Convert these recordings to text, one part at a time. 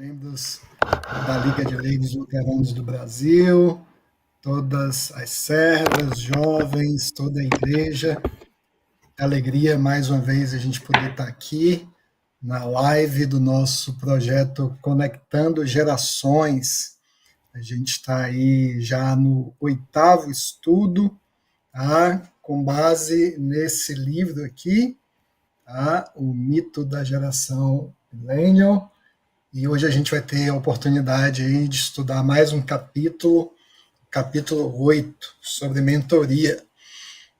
membros da Liga de Leigos Luteranos do Brasil, todas as servas, jovens, toda a igreja. Alegria, mais uma vez, a gente poder estar aqui na live do nosso projeto Conectando Gerações. A gente está aí já no 8º estudo, tá? Com base nesse livro aqui, tá? O Mito da Geração Millennial. E hoje a gente vai ter a oportunidade aí de estudar mais um capítulo 8, sobre mentoria.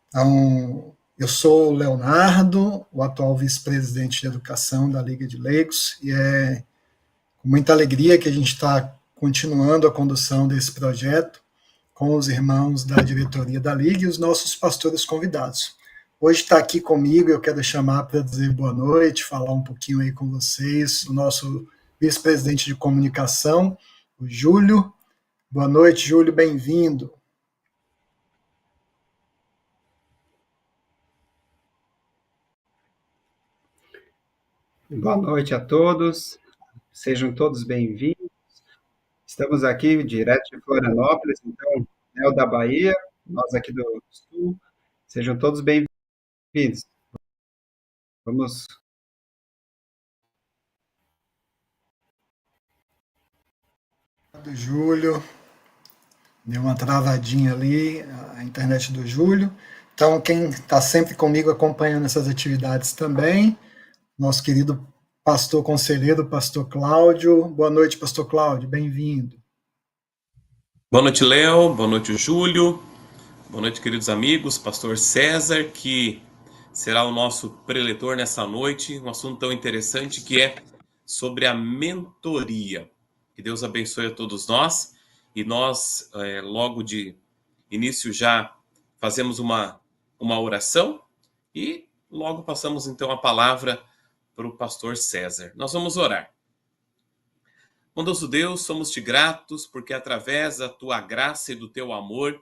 Então, eu sou o Leonardo, o atual vice-presidente de educação da Liga de Leigos, e é com muita alegria que a gente está continuando a condução desse projeto com os irmãos da diretoria da Liga e os nossos pastores convidados. Hoje está aqui comigo, eu quero chamar para dizer boa noite, falar um pouquinho aí com vocês, o nosso vice-presidente de comunicação, o Júlio. Boa noite, Júlio, bem-vindo. Boa noite a todos, sejam todos bem-vindos. Estamos aqui direto de Florianópolis, então, Nel da Bahia, nós aqui do Sul, sejam todos bem-vindos. Vamos. Do Júlio, deu uma travadinha ali, a internet do Júlio. Então, quem está sempre comigo acompanhando essas atividades também, nosso querido pastor conselheiro, pastor Cláudio. Boa noite, pastor Cláudio, bem-vindo. Boa noite, Léo, boa noite, Júlio, boa noite, queridos amigos, pastor César, que será o nosso preletor nessa noite, um assunto tão interessante que é sobre a mentoria. Que Deus abençoe a todos nós, e nós, logo de início, já fazemos uma oração, e logo passamos então a palavra para o pastor César. Nós vamos orar. Bondoso Deus, somos-te gratos porque através da tua graça e do teu amor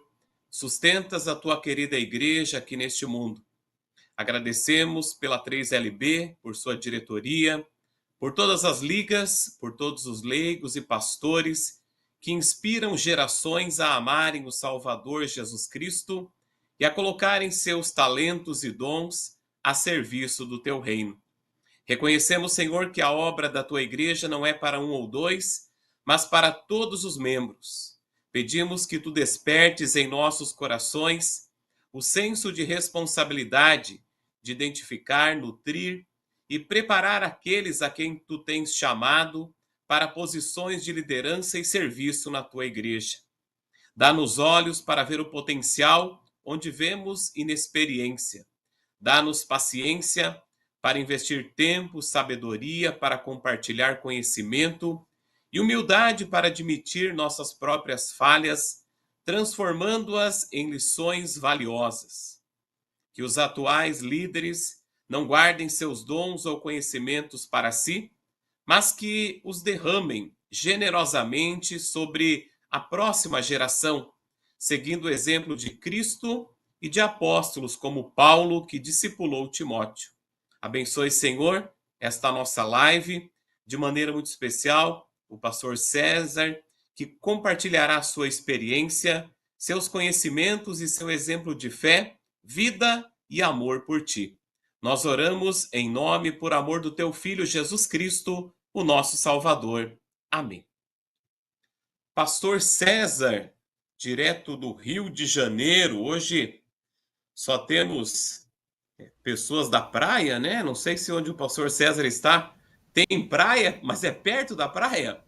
sustentas a tua querida igreja aqui neste mundo. Agradecemos pela 3LB, por sua diretoria, por todas as ligas, por todos os leigos e pastores que inspiram gerações a amarem o Salvador Jesus Cristo e a colocarem seus talentos e dons a serviço do teu reino. Reconhecemos, Senhor, que a obra da tua igreja não é para um ou dois, mas para todos os membros. Pedimos que tu despertes em nossos corações o senso de responsabilidade de identificar, nutrir e preparar aqueles a quem tu tens chamado para posições de liderança e serviço na tua igreja. Dá-nos olhos para ver o potencial onde vemos inexperiência. Dá-nos paciência para investir tempo, sabedoria para compartilhar conhecimento e humildade para admitir nossas próprias falhas, transformando-as em lições valiosas. Que os atuais líderes não guardem seus dons ou conhecimentos para si, mas que os derramem generosamente sobre a próxima geração, seguindo o exemplo de Cristo e de apóstolos como Paulo, que discipulou Timóteo. Abençoe, Senhor, esta nossa live, de maneira muito especial, o pastor César, que compartilhará a sua experiência, seus conhecimentos e seu exemplo de fé, vida e amor por ti. Nós oramos em nome e por amor do teu Filho Jesus Cristo, o nosso Salvador. Amém. Pastor César, direto do Rio de Janeiro, hoje só temos pessoas da praia, né? Não sei se onde o pastor César está tem praia, mas é perto da praia?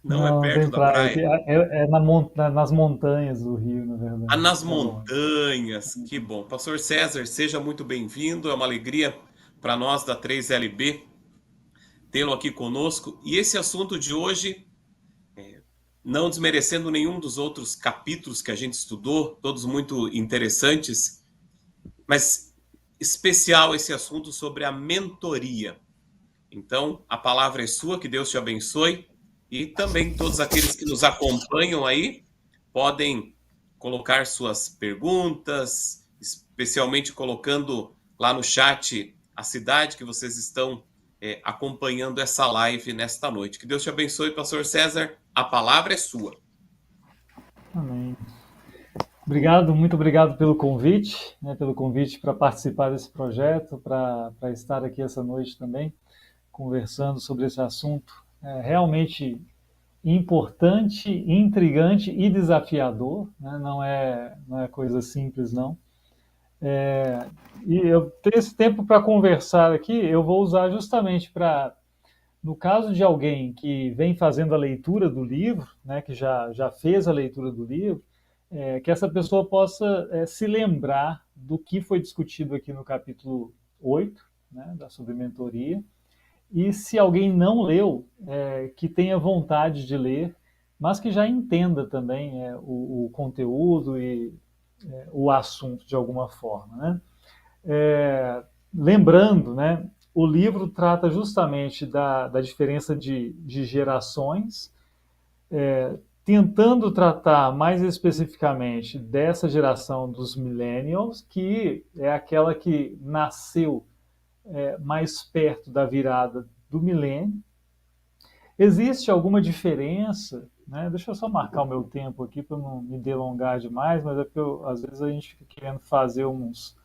Não é perto da praia. É nas montanhas do Rio, na verdade. Nas montanhas, que bom. Pastor César, seja muito bem-vindo, é uma alegria para nós da 3LB tê-lo aqui conosco. E esse assunto de hoje, não desmerecendo nenhum dos outros capítulos que a gente estudou, todos muito interessantes, mas especial esse assunto sobre a mentoria. Então, a palavra é sua, que Deus te abençoe, e também todos aqueles que nos acompanham aí podem colocar suas perguntas, especialmente colocando lá no chat a cidade que vocês estão acompanhando essa live nesta noite. Que Deus te abençoe, pastor César. A palavra é sua. Amém. Obrigado, muito obrigado pelo convite, né, pelo convite para participar desse projeto, para estar aqui essa noite também, conversando sobre esse assunto realmente importante, intrigante e desafiador, né? Não é coisa simples, não. E eu tenho esse tempo para conversar aqui, eu vou usar justamente para, no caso de alguém que vem fazendo a leitura do livro, né, que já fez a leitura do livro, que essa pessoa possa se lembrar do que foi discutido aqui no capítulo 8, né, sobre mentoria, e se alguém não leu, que tenha vontade de ler, mas que já entenda também o conteúdo e o assunto de alguma forma, né? Lembrando, né, o livro trata justamente da diferença de gerações, tentando tratar mais especificamente dessa geração dos millennials, que é aquela que nasceu mais perto da virada do milênio. Existe alguma diferença, né? Deixa eu só marcar o meu tempo aqui para não me delongar demais, mas é porque às vezes a gente fica querendo fazer uns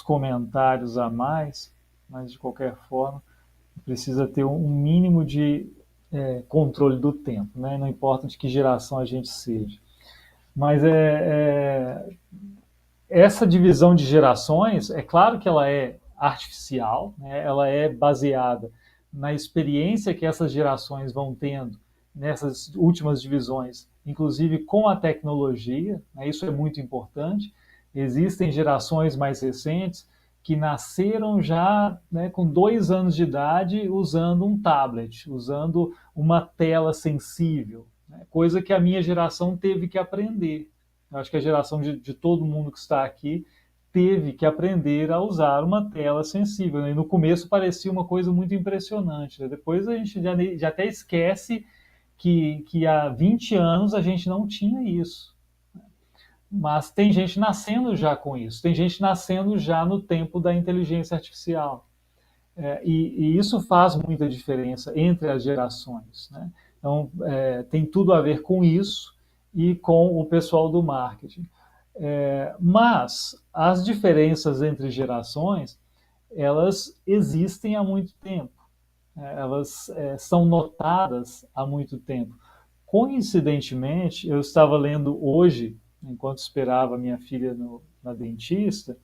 comentários a mais, mas de qualquer forma precisa ter um mínimo de controle do tempo, né? Não importa de que geração a gente seja. Mas essa divisão de gerações, é claro que ela é artificial, né? Ela é baseada na experiência que essas gerações vão tendo nessas últimas divisões, inclusive com a tecnologia, né? Isso é muito importante. Existem gerações mais recentes que nasceram já, né, com 2 anos de idade usando um tablet, usando uma tela sensível, né? Coisa que a minha geração teve que aprender. Eu acho que a geração de todo mundo que está aqui teve que aprender a usar uma tela sensível, né? E no começo parecia uma coisa muito impressionante, né? Depois a gente já até esquece que há 20 anos a gente não tinha isso. Mas tem gente nascendo já com isso, tem gente nascendo já no tempo da inteligência artificial. E isso faz muita diferença entre as gerações, né? Então, tem tudo a ver com isso e com o pessoal do marketing. Mas as diferenças entre gerações, elas existem há muito tempo. Elas são notadas há muito tempo. Coincidentemente, eu estava lendo hoje, enquanto esperava minha filha na dentista,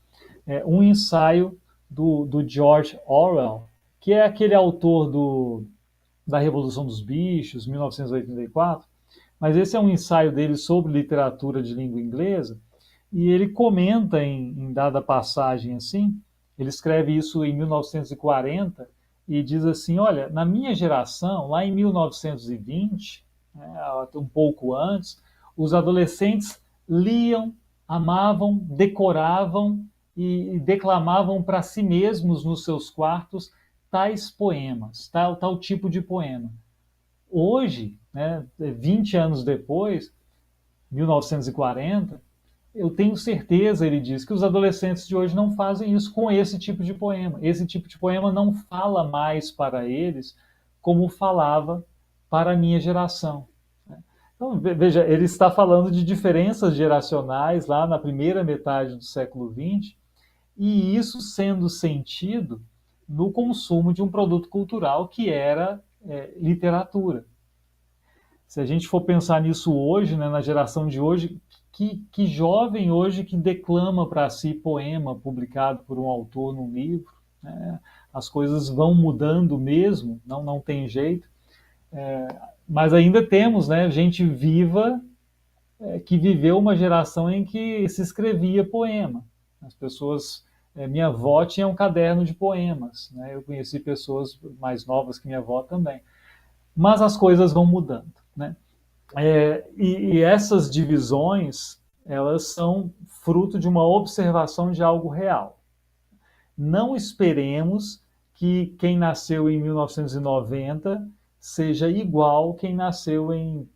um ensaio do George Orwell, que é aquele autor da Revolução dos Bichos, 1984, mas esse é um ensaio dele sobre literatura de língua inglesa, e ele comenta em dada passagem assim, ele escreve isso em 1940, e diz assim, olha, na minha geração, lá em 1920, né, um pouco antes, os adolescentes liam, amavam, decoravam e declamavam para si mesmos nos seus quartos tais poemas, tal tipo de poema. Hoje, né, 20 anos depois, 1940, eu tenho certeza, ele diz, que os adolescentes de hoje não fazem isso com esse tipo de poema. Esse tipo de poema não fala mais para eles como falava para a minha geração. Então, veja, ele está falando de diferenças geracionais lá na primeira metade do século XX, e isso sendo sentido no consumo de um produto cultural que era literatura. Se a gente for pensar nisso hoje, né, na geração de hoje, que jovem hoje que declama para si poema publicado por um autor num livro, né? As coisas vão mudando mesmo, não tem jeito, mas ainda temos, né, gente viva que viveu uma geração em que se escrevia poema. As pessoas, minha avó tinha um caderno de poemas, né? Eu conheci pessoas mais novas que minha avó também, mas as coisas vão mudando, né? E essas divisões, elas são fruto de uma observação de algo real. Não esperemos que quem nasceu em 1990 seja igual quem nasceu em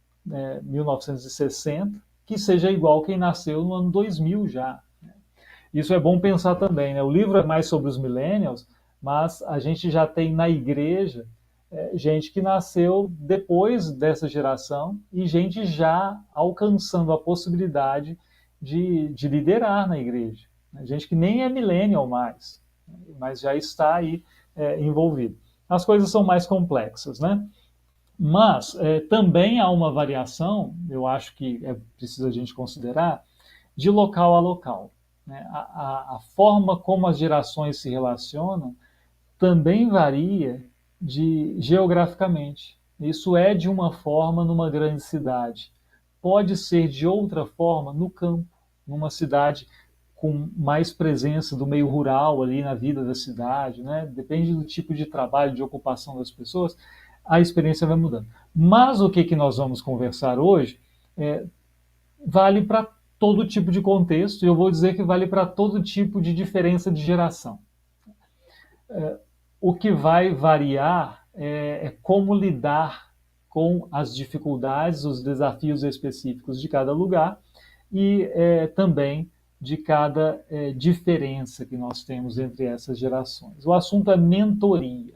1960, que seja igual quem nasceu no ano 2000 já. Isso é bom pensar também, né? O livro é mais sobre os millennials, mas a gente já tem na igreja gente que nasceu depois dessa geração e gente já alcançando a possibilidade de liderar na igreja. Gente que nem é millennial mais, mas já está aí envolvido. As coisas são mais complexas, né? Mas também há uma variação, eu acho que é preciso a gente considerar, de local a local. Né? A forma como as gerações se relacionam também varia geograficamente. Isso é de uma forma numa grande cidade. Pode ser de outra forma no campo, numa cidade com mais presença do meio rural ali na vida da cidade, né? Depende do tipo de trabalho, de ocupação das pessoas, a experiência vai mudando. Mas o que nós vamos conversar hoje vale para todo tipo de contexto, e eu vou dizer que vale para todo tipo de diferença de geração. O que vai variar é como lidar com as dificuldades, os desafios específicos de cada lugar e também de cada diferença que nós temos entre essas gerações. O assunto é mentoria.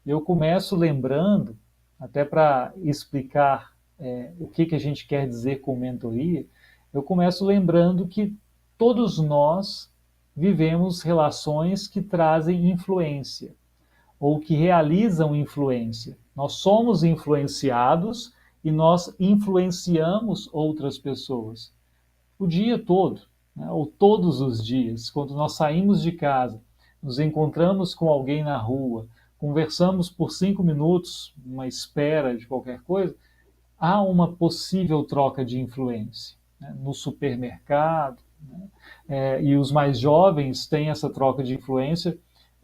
Eu começo lembrando, até para explicar o que a gente quer dizer com mentoria, eu começo lembrando que todos nós vivemos relações que trazem influência ou que realizam influência. Nós somos influenciados e nós influenciamos outras pessoas o dia todo, né? Ou todos os dias, quando nós saímos de casa, nos encontramos com alguém na rua, conversamos por 5 minutos, uma espera de qualquer coisa, há uma possível troca de influência, né? No supermercado, né? E os mais jovens têm essa troca de influência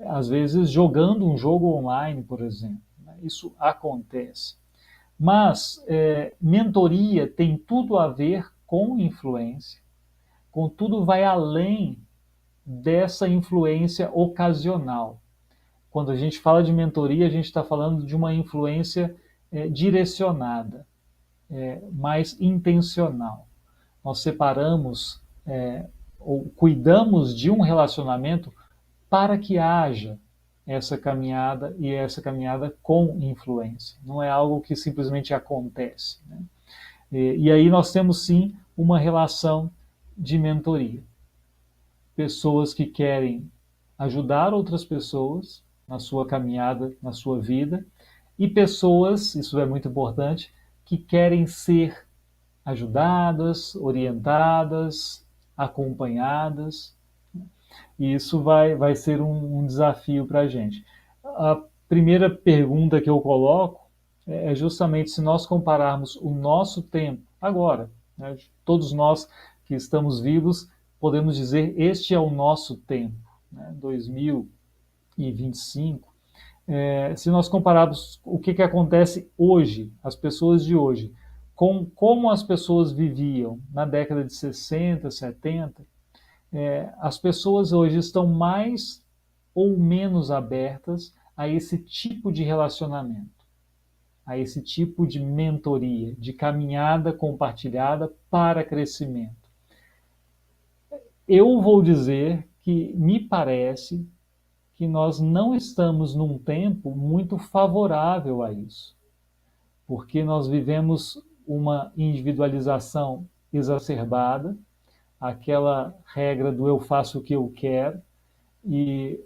às vezes jogando um jogo online, por exemplo. Isso acontece. Mas mentoria tem tudo a ver com influência, contudo vai além dessa influência ocasional. Quando a gente fala de mentoria, a gente está falando de uma influência direcionada, mais intencional. Nós separamos ou cuidamos de um relacionamento para que haja essa caminhada e essa caminhada com influência. Não é algo que simplesmente acontece. Né? E aí nós temos sim uma relação de mentoria. Pessoas que querem ajudar outras pessoas na sua caminhada, na sua vida, e pessoas, isso é muito importante, que querem ser ajudadas, orientadas, acompanhadas. E isso vai ser um desafio para a gente. A primeira pergunta que eu coloco é justamente se nós compararmos o nosso tempo agora, né, todos nós que estamos vivos, podemos dizer este é o nosso tempo, né, 2025. Se nós compararmos o que acontece hoje, as pessoas de hoje, com como as pessoas viviam na década de 60, 70, as pessoas hoje estão mais ou menos abertas a esse tipo de relacionamento, a esse tipo de mentoria, de caminhada compartilhada para crescimento. Eu vou dizer que me parece que nós não estamos num tempo muito favorável a isso, porque nós vivemos uma individualização exacerbada, aquela regra do eu faço o que eu quero, e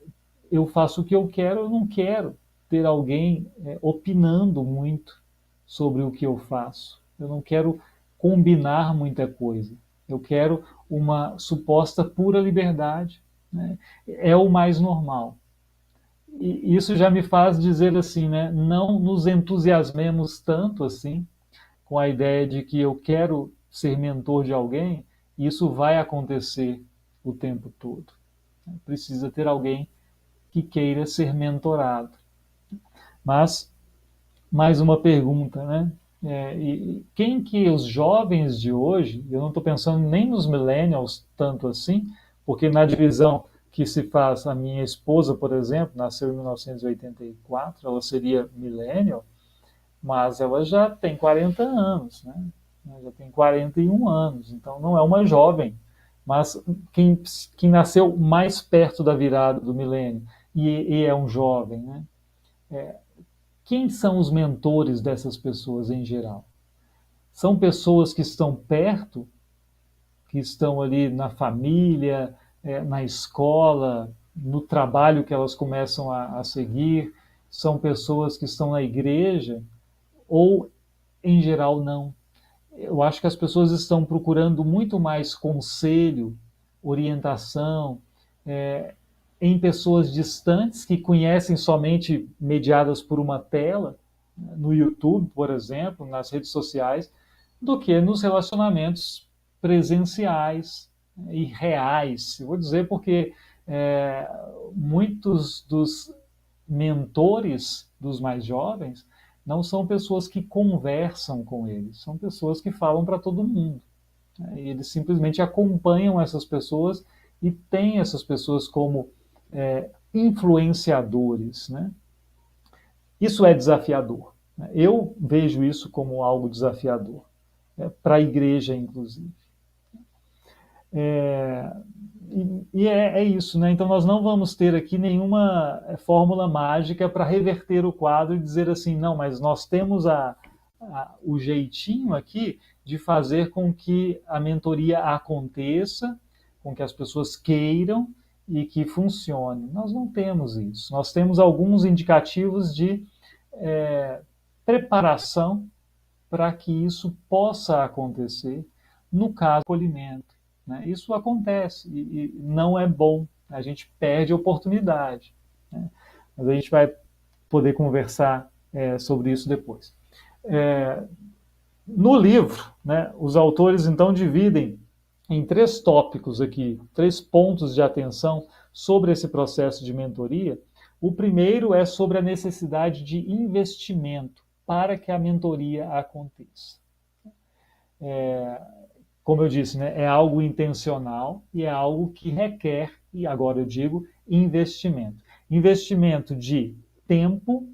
eu faço o que eu quero, eu não quero ter alguém opinando muito sobre o que eu faço. Eu não quero combinar muita coisa. Eu quero uma suposta pura liberdade. Né? É o mais normal. E isso já me faz dizer assim, né? Não nos entusiasmemos tanto assim com a ideia de que eu quero ser mentor de alguém, isso vai acontecer o tempo todo. Precisa ter alguém que queira ser mentorado. Mas, mais uma pergunta, né? Quem que os jovens de hoje, eu não estou pensando nem nos millennials tanto assim, porque na divisão que se faz, a minha esposa, por exemplo, nasceu em 1984, ela seria millennial, mas ela já tem 40 anos, né? Já tem 41 anos, então não é uma jovem. Mas quem nasceu mais perto da virada do milênio e é um jovem, né? Quem são os mentores dessas pessoas em geral? São pessoas que estão perto, que estão ali na família, na escola, no trabalho que elas começam a seguir, são pessoas que estão na igreja, ou em geral não. Eu acho que as pessoas estão procurando muito mais conselho, orientação, é, em pessoas distantes que conhecem somente mediadas por uma tela, no YouTube, por exemplo, nas redes sociais, do que nos relacionamentos presenciais e reais. Eu vou dizer porque é, muitos dos mentores dos mais jovens não são pessoas que conversam com eles, são pessoas que falam para todo mundo. Né? E eles simplesmente acompanham essas pessoas e têm essas pessoas como influenciadores. Né? Isso é desafiador. Né? Eu vejo isso como algo desafiador, né? Para a igreja, inclusive. É, é isso, né? Então nós não vamos ter aqui nenhuma fórmula mágica para reverter o quadro e dizer assim, não, mas nós temos o jeitinho aqui de fazer com que a mentoria aconteça, com que as pessoas queiram e que funcione. Nós não temos isso. Nós temos alguns indicativos de preparação para que isso possa acontecer no caso do acolhimento. Né? Isso acontece e não é bom, a gente perde a oportunidade. Né? Mas a gente vai poder conversar sobre isso depois. No livro, né, os autores então dividem em 3 tópicos aqui, 3 pontos de atenção sobre esse processo de mentoria. O primeiro é sobre a necessidade de investimento para que a mentoria aconteça. Como eu disse, né, é algo intencional e é algo que requer, e agora eu digo, investimento. Investimento de tempo,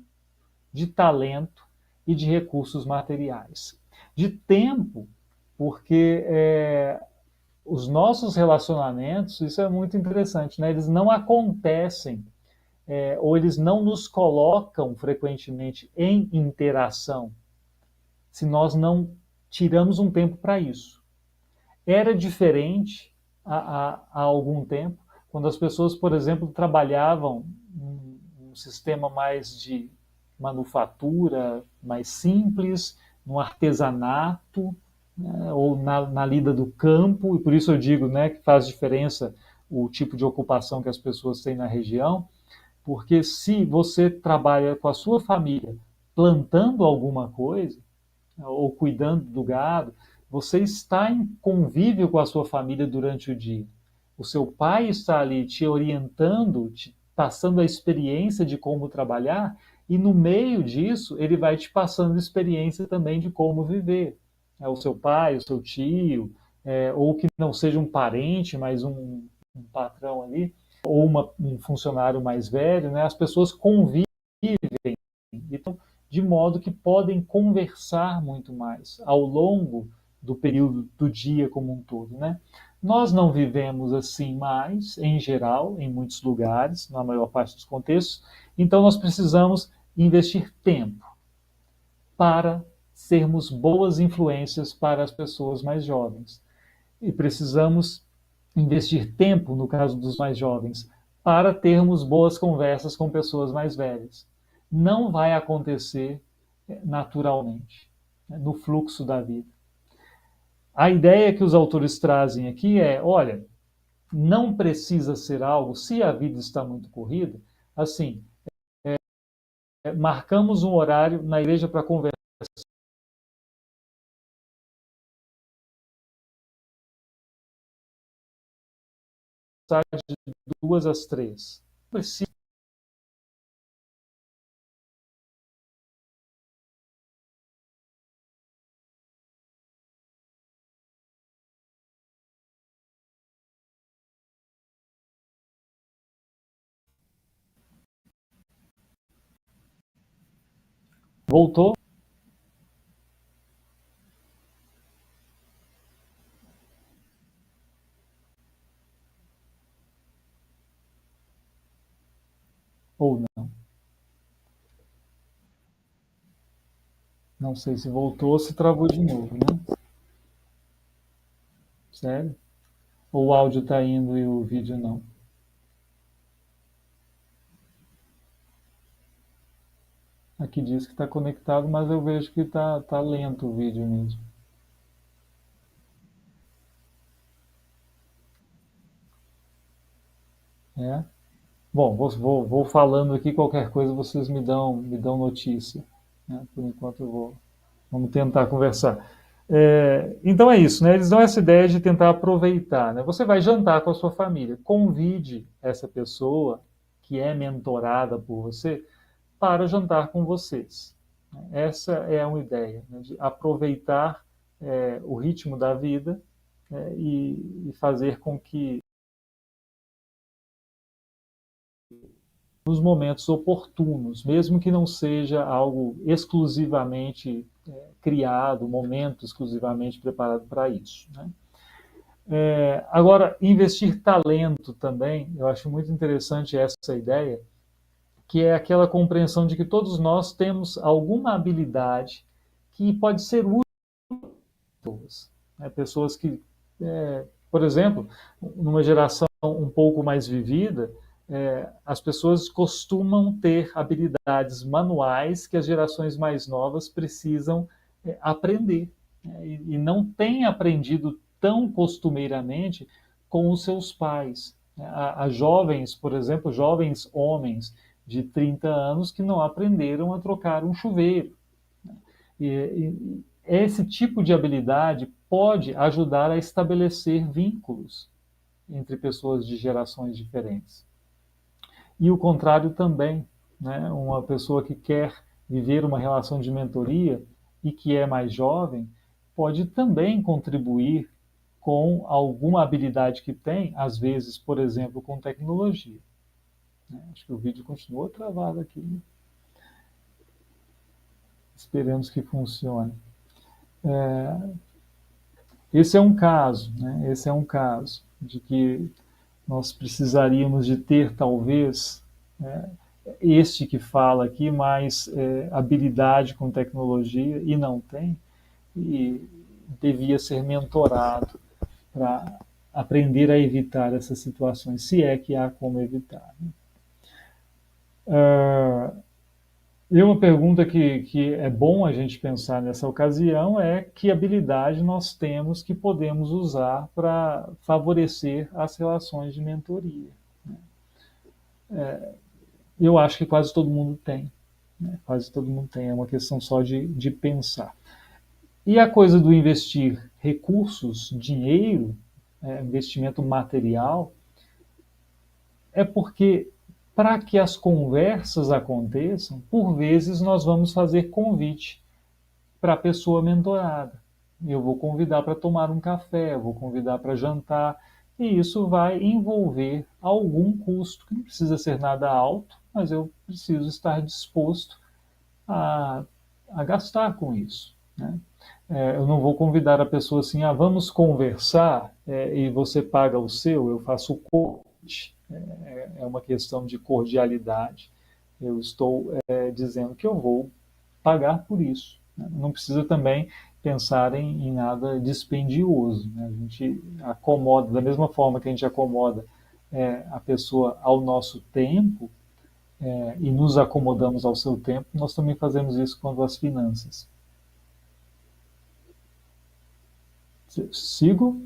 de talento e de recursos materiais. De tempo, porque os nossos relacionamentos, isso é muito interessante, né? Eles não acontecem, ou eles não nos colocam frequentemente em interação, se nós não tiramos um tempo para isso. Era diferente há algum tempo, quando as pessoas, por exemplo, trabalhavam num sistema mais de manufatura, mais simples, no artesanato, né, ou na lida do campo, e por isso eu digo, né, que faz diferença o tipo de ocupação que as pessoas têm na região, porque se você trabalha com a sua família plantando alguma coisa, ou cuidando do gado, você está em convívio com a sua família durante o dia. O seu pai está ali te orientando, te passando a experiência de como trabalhar, e no meio disso, ele vai te passando experiência também de como viver. O seu pai, o seu tio, ou que não seja um parente, mas um patrão ali, ou um funcionário mais velho, né? As pessoas convivem. Então, de modo que podem conversar muito mais ao longo do período do dia como um todo, né? Nós não vivemos assim mais, em geral, em muitos lugares, na maior parte dos contextos, então nós precisamos investir tempo para sermos boas influências para as pessoas mais jovens. E precisamos investir tempo, no caso dos mais jovens, para termos boas conversas com pessoas mais velhas. Não vai acontecer naturalmente, né, no fluxo da vida. A ideia que os autores trazem aqui é, olha, não precisa ser algo, se a vida está muito corrida, assim, marcamos um horário na igreja para conversar de 2 às 3. Não precisa. Voltou? Ou não? Não sei se voltou ou se travou de novo, né? Sério? Ou o áudio está indo e o vídeo não? Aqui diz que está conectado, mas eu vejo que tá lento o vídeo mesmo. É? Bom, vou falando aqui, qualquer coisa vocês me dão notícia. Né? Por enquanto vamos tentar conversar. Então é isso, né? Eles dão essa ideia de tentar aproveitar. Né? Você vai jantar com a sua família, convide essa pessoa que é mentorada por você para jantar com vocês. Essa é uma ideia, né? De aproveitar o ritmo da vida e fazer com que nos momentos oportunos, mesmo que não seja algo exclusivamente criado, um momento exclusivamente preparado para isso. Né? Agora, investir talento também, eu acho muito interessante essa ideia, que é aquela compreensão de que todos nós temos alguma habilidade que pode ser útil para pessoas. Né? Pessoas que, por exemplo, numa geração um pouco mais vivida, as pessoas costumam ter habilidades manuais que as gerações mais novas precisam aprender, né? E não têm aprendido tão costumeiramente com os seus pais. Há jovens, por exemplo, jovens homens de 30 anos que não aprenderam a trocar um chuveiro. E esse tipo de habilidade pode ajudar a estabelecer vínculos entre pessoas de gerações diferentes. E o contrário também, né? Uma pessoa que quer viver uma relação de mentoria e que é mais jovem pode também contribuir com alguma habilidade que tem, às vezes, por exemplo, com tecnologia. Acho que o vídeo continuou travado aqui. Né? Esperemos que funcione. Esse é um caso, né? Esse é um caso de que nós precisaríamos de ter, talvez, este que fala aqui, mais habilidade com tecnologia, e não tem, e devia ser mentorado para aprender a evitar essas situações, se é que há como evitar. Né? E uma pergunta que é bom a gente pensar nessa ocasião é que habilidade nós temos que podemos usar para favorecer as relações de mentoria. Eu acho que quase todo mundo tem. Né? Quase todo mundo tem. É uma questão só de pensar. E a coisa do investir recursos, dinheiro, investimento material, é porque para que as conversas aconteçam, por vezes nós vamos fazer convite para a pessoa mentorada. Eu vou convidar para tomar um café, eu vou convidar para jantar, e isso vai envolver algum custo, que não precisa ser nada alto, mas eu preciso estar disposto a, a gastar com isso. Né? Eu não vou convidar a pessoa assim, vamos conversar e você paga o seu, eu faço o corte. É uma questão de cordialidade. Eu estou dizendo que eu vou pagar por isso. Né? Não precisa também pensar em nada dispendioso. Né? A gente acomoda, da mesma forma que a gente acomoda a pessoa ao nosso tempo e nos acomodamos ao seu tempo, nós também fazemos isso quanto às finanças. Sigo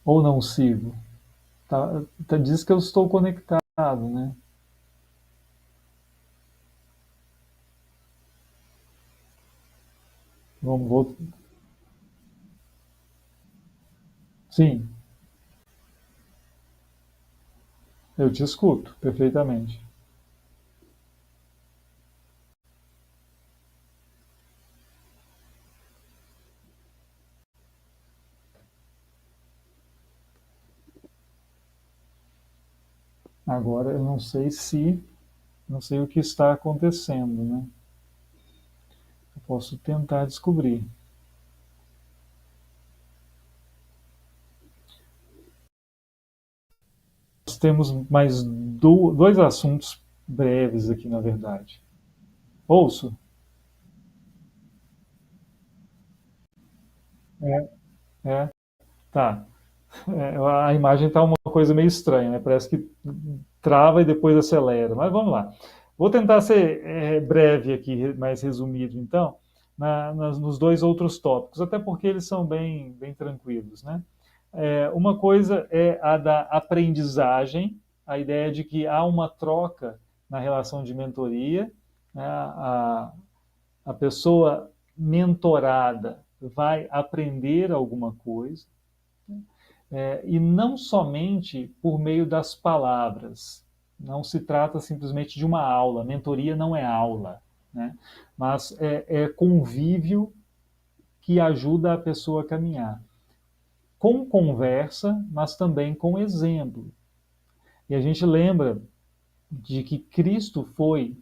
ou não sigo? Diz que eu estou conectado, né? Vou. Sim, eu te escuto perfeitamente. Agora eu não sei o que está acontecendo, né? Eu posso tentar descobrir. temos mais dois assuntos breves aqui, na verdade. Ouço? É, tá. A imagem está uma coisa meio estranha, né? Parece que trava e depois acelera. Mas vamos lá. Vou tentar ser breve aqui, mais resumido, então, nos dois outros tópicos, até porque eles são bem tranquilos, né? Uma coisa é a da aprendizagem, a ideia de que há uma troca na relação de mentoria, né? A pessoa mentorada vai aprender alguma coisa, e não somente por meio das palavras. Não se trata simplesmente de uma aula. Mentoria não é aula, né? Mas é convívio que ajuda a pessoa a caminhar. Com conversa, mas também com exemplo. E a gente lembra de que Cristo foi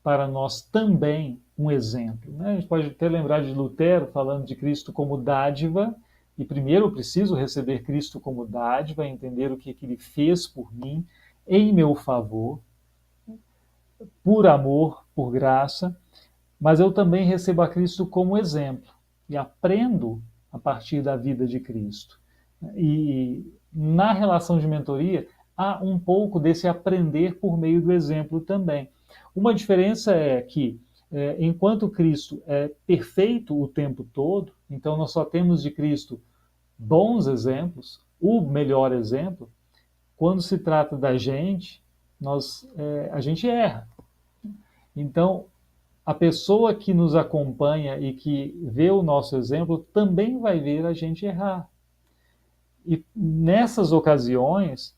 para nós também um exemplo, né? A gente pode até lembrar de Lutero falando de Cristo como dádiva, e primeiro eu preciso receber Cristo como dádiva, entender o que ele fez por mim, em meu favor, por amor, por graça, mas eu também recebo a Cristo como exemplo e aprendo a partir da vida de Cristo. E na relação de mentoria, há um pouco desse aprender por meio do exemplo também. Uma diferença é que, enquanto Cristo é perfeito o tempo todo, então nós só temos de Cristo bons exemplos, o melhor exemplo, quando se trata da gente, a gente erra. Então, a pessoa que nos acompanha e que vê o nosso exemplo também vai ver a gente errar. E nessas ocasiões,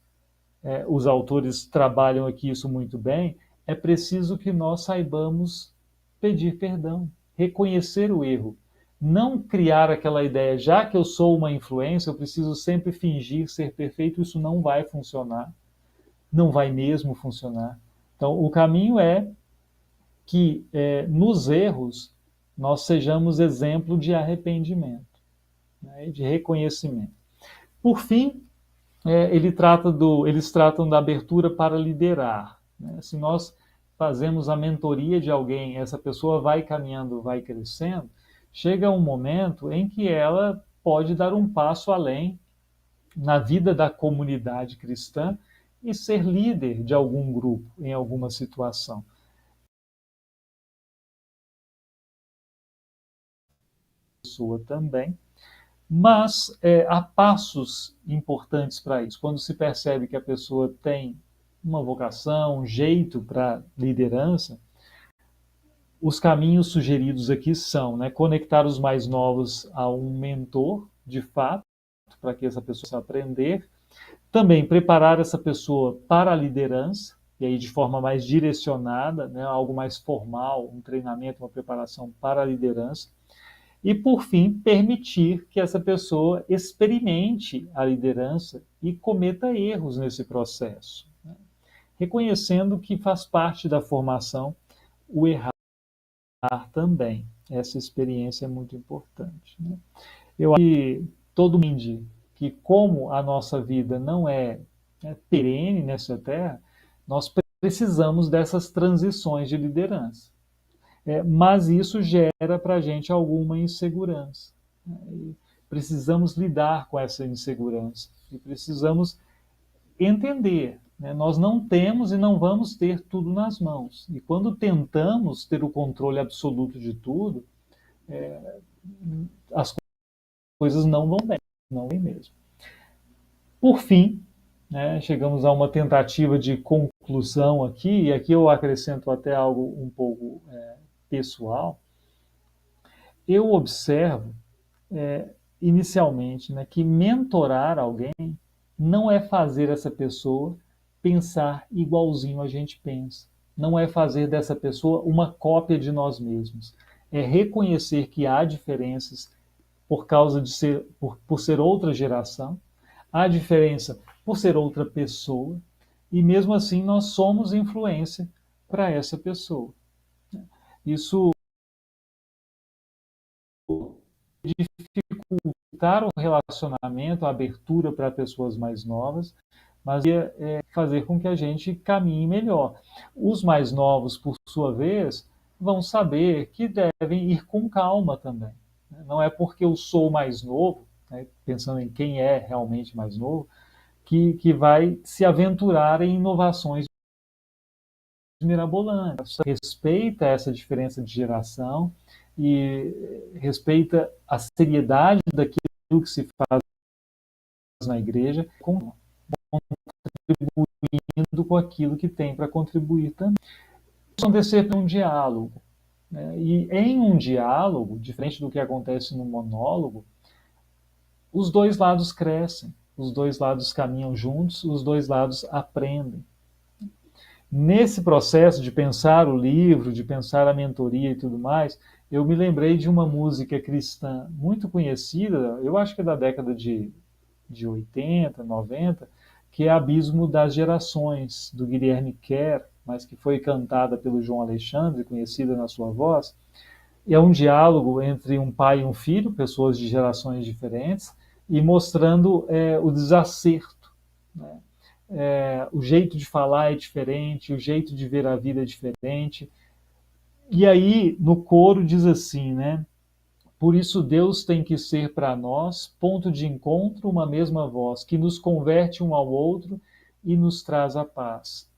os autores trabalham aqui isso muito bem, é preciso que nós saibamos pedir perdão, reconhecer o erro. Não criar aquela ideia, já que eu sou uma influência, eu preciso sempre fingir ser perfeito, isso não vai funcionar. Não vai mesmo funcionar. Então, o caminho é que nos erros nós sejamos exemplo de arrependimento, né, de reconhecimento. Por fim, eles tratam da abertura para liderar, né? Se nós fazemos a mentoria de alguém, essa pessoa vai caminhando, vai crescendo, chega um momento em que ela pode dar um passo além na vida da comunidade cristã e ser líder de algum grupo em alguma situação. Pessoa também, mas há passos importantes para isso. Quando se percebe que a pessoa tem uma vocação, um jeito para liderança, os caminhos sugeridos aqui são, né, conectar os mais novos a um mentor, de fato, para que essa pessoa possa aprender. Também preparar essa pessoa para a liderança, e aí de forma mais direcionada, né, algo mais formal, um treinamento, uma preparação para a liderança. E, por fim, permitir que essa pessoa experimente a liderança e cometa erros nesse processo, né? Reconhecendo que faz parte da formação o errar também. Essa experiência é muito importante, né? Eu acho que todo mundo entende que, como a nossa vida não é perene nessa terra, nós precisamos dessas transições de liderança. Mas isso gera para a gente alguma insegurança, né? E precisamos lidar com essa insegurança e precisamos entender, né? Nós não temos e não vamos ter tudo nas mãos. E quando tentamos ter o controle absoluto de tudo, as coisas não vão bem, não vem mesmo. Por fim, né, chegamos a uma tentativa de conclusão aqui, e aqui eu acrescento até algo um pouco pessoal. Eu observo, inicialmente, né, que mentorar alguém não é fazer essa pessoa pensar igualzinho a gente pensa. Não é fazer dessa pessoa uma cópia de nós mesmos. É reconhecer que há diferenças por causa de por ser outra geração, há diferença por ser outra pessoa, e mesmo assim nós somos influência para essa pessoa. Isso dificultar o relacionamento, a abertura para pessoas mais novas, mas fazer com que a gente caminhe melhor. Os mais novos, por sua vez, vão saber que devem ir com calma também. Não é porque eu sou mais novo, né, pensando em quem é realmente mais novo, que vai se aventurar em inovações mirabolantes. Respeita essa diferença de geração e respeita a seriedade daquilo que se faz na igreja, contribuindo com aquilo que tem para contribuir também. Acontecer um diálogo, né? E em um diálogo, diferente do que acontece no monólogo, os dois lados crescem, os dois lados caminham juntos, os dois lados aprendem. Nesse processo de pensar o livro, de pensar a mentoria e tudo mais, eu me lembrei de uma música cristã muito conhecida, eu acho que é da década de 80, 90, que é Abismo das Gerações, do Guilherme Kerr, mas que foi cantada pelo João Alexandre, conhecida na sua voz. E é um diálogo entre um pai e um filho, pessoas de gerações diferentes, e mostrando o desacerto, né? O jeito de falar é diferente, o jeito de ver a vida é diferente. E aí, no coro, diz assim, né? Por isso Deus tem que ser para nós ponto de encontro, uma mesma voz, que nos converte um ao outro e nos traz a paz.